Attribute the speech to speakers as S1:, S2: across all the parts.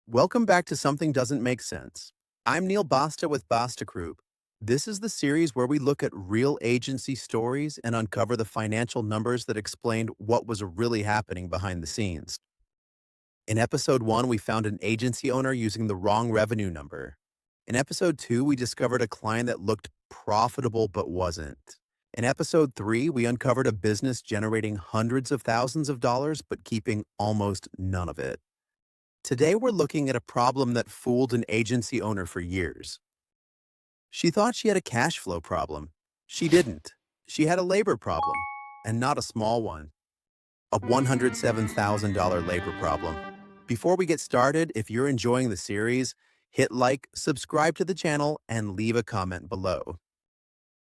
S1: Welcome back to Something Doesn't Make Sense. I'm Neil Basta with BastaCroop. This is the series where we look at real agency stories and uncover the financial numbers that explained what was really happening behind the scenes. In episode 1, we found an agency owner using the wrong revenue number. In episode 2, we discovered a client that looked profitable but wasn't. In episode 3, we uncovered a business generating hundreds of thousands of dollars but keeping almost none of it. Today, we're looking at a problem that fooled an agency owner for years. She thought she had a cash flow problem. She didn't. She had a labor problem, and not a small one. A $107,000 labor problem. Before we get started, if you're enjoying the series, hit like, subscribe to the channel, and leave a comment below.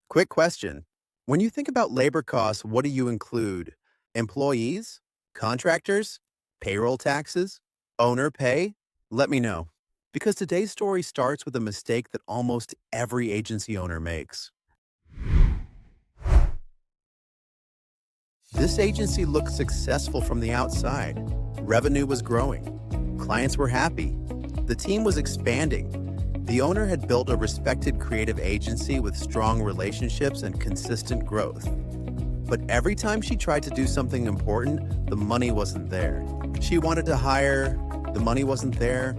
S1: Quick question. When you think about labor costs, what do you include? Employees? Contractors? Payroll taxes? Owner pay? Let me know. Because today's story starts with a mistake that almost every agency owner makes. This agency looked successful from the outside. Revenue was growing. Clients were happy. The team was expanding. The owner had built a respected creative agency with strong relationships and consistent growth. But every time she tried to do something important, the money wasn't there. She wanted to hire, the money wasn't there.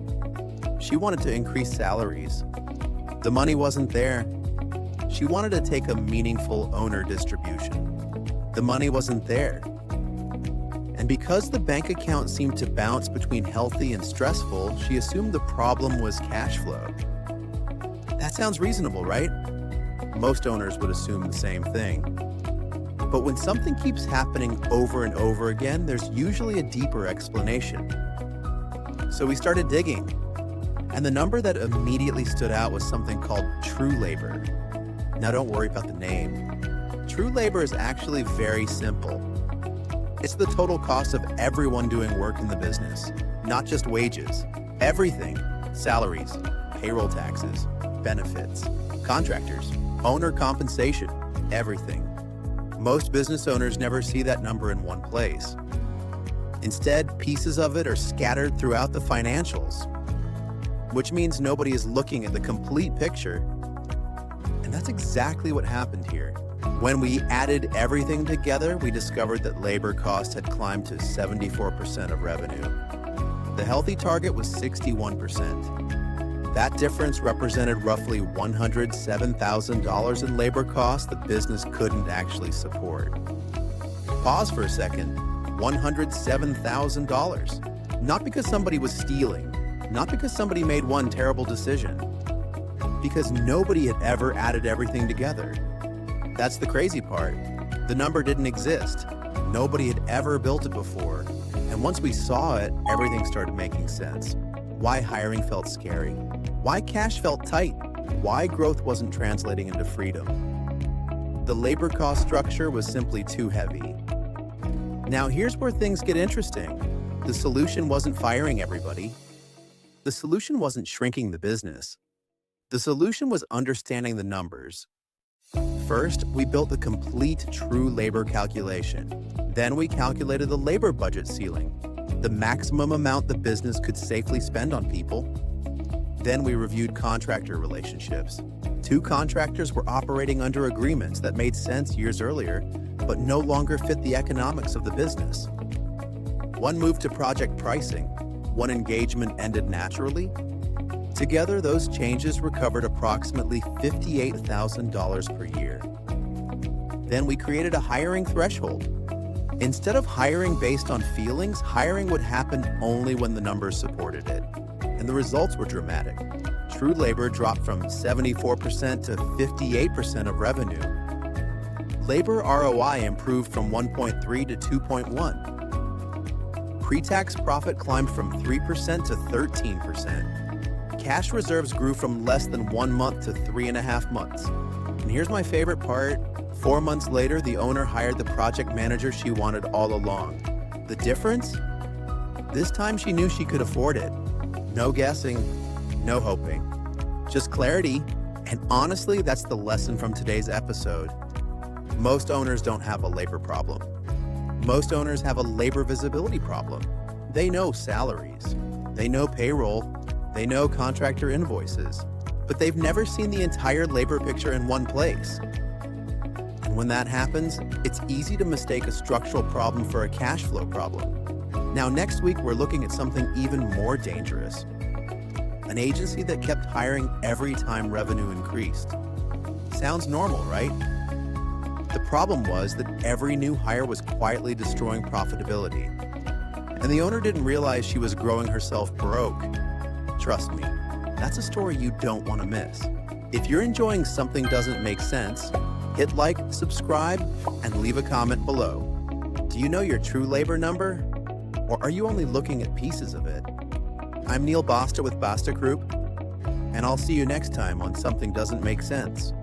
S1: She wanted to increase salaries. The money wasn't there. She wanted to take a meaningful owner distribution. The money wasn't there. And because the bank account seemed to bounce between healthy and stressful, she assumed the problem was cash flow. That sounds reasonable, right? Most owners would assume the same thing. But when something keeps happening over and over again, there's usually a deeper explanation. So we started digging. And the number that immediately stood out was something called true labor. Now don't worry about the name. True labor is actually very simple. It's the total cost of everyone doing work in the business, not just wages. Everything: salaries, payroll taxes, benefits, contractors, owner compensation, everything. Most business owners never see that number in one place. Instead, pieces of it are scattered throughout the financials, which means nobody is looking at the complete picture. And that's exactly what happened here. When we added everything together, we discovered that labor costs had climbed to 74% of revenue. The healthy target was 61%. That difference represented roughly $107,000 in labor costs the business couldn't actually support. Pause for a second. $107,000. Not because somebody was stealing, not because somebody made one terrible decision, because nobody had ever added everything together. That's the crazy part. The number didn't exist. Nobody had ever built it before. And once we saw it, everything started making sense. Why hiring felt scary. Why cash felt tight. Why growth wasn't translating into freedom. The labor cost structure was simply too heavy. Now here's where things get interesting. The solution wasn't firing everybody. The solution wasn't shrinking the business. The solution was understanding the numbers. First, we built the complete true labor calculation. Then we calculated the labor budget ceiling, the maximum amount the business could safely spend on people. Then we reviewed contractor relationships. 2 contractors were operating under agreements that made sense years earlier, but no longer fit the economics of the business. One moved to project pricing. One engagement ended naturally. Together, those changes recovered approximately $58,000 per year. Then we created a hiring threshold. Instead of hiring based on feelings, hiring would happen only when the numbers supported it. And the results were dramatic. True labor dropped from 74% to 58% of revenue. Labor ROI improved from 1.3 to 2.1. Pre-tax profit climbed from 3% to 13%. Cash reserves grew from less than 1 month to 3.5 months. And here's my favorite part. 4 months later, the owner hired the project manager she wanted all along. The difference? This time she knew she could afford it. No guessing, no hoping. Just clarity. And honestly, that's the lesson from today's episode. Most owners don't have a labor problem. Most owners have a labor visibility problem. They know salaries. They know payroll, they know contractor invoices, but they've never seen the entire labor picture in one place. And when that happens, it's easy to mistake a structural problem for a cash flow problem. Now, next week, we're looking at something even more dangerous. An agency that kept hiring every time revenue increased. Sounds normal, right? The problem was that every new hire was quietly destroying profitability. And the owner didn't realize she was growing herself broke. Trust me, that's a story you don't want to miss. If you're enjoying Something Doesn't Make Sense, hit like, subscribe, and leave a comment below. Do you know your true labor number? Or are you only looking at pieces of it? I'm Neil Basta with BastaCroop, and I'll see you next time on Something Doesn't Make Sense.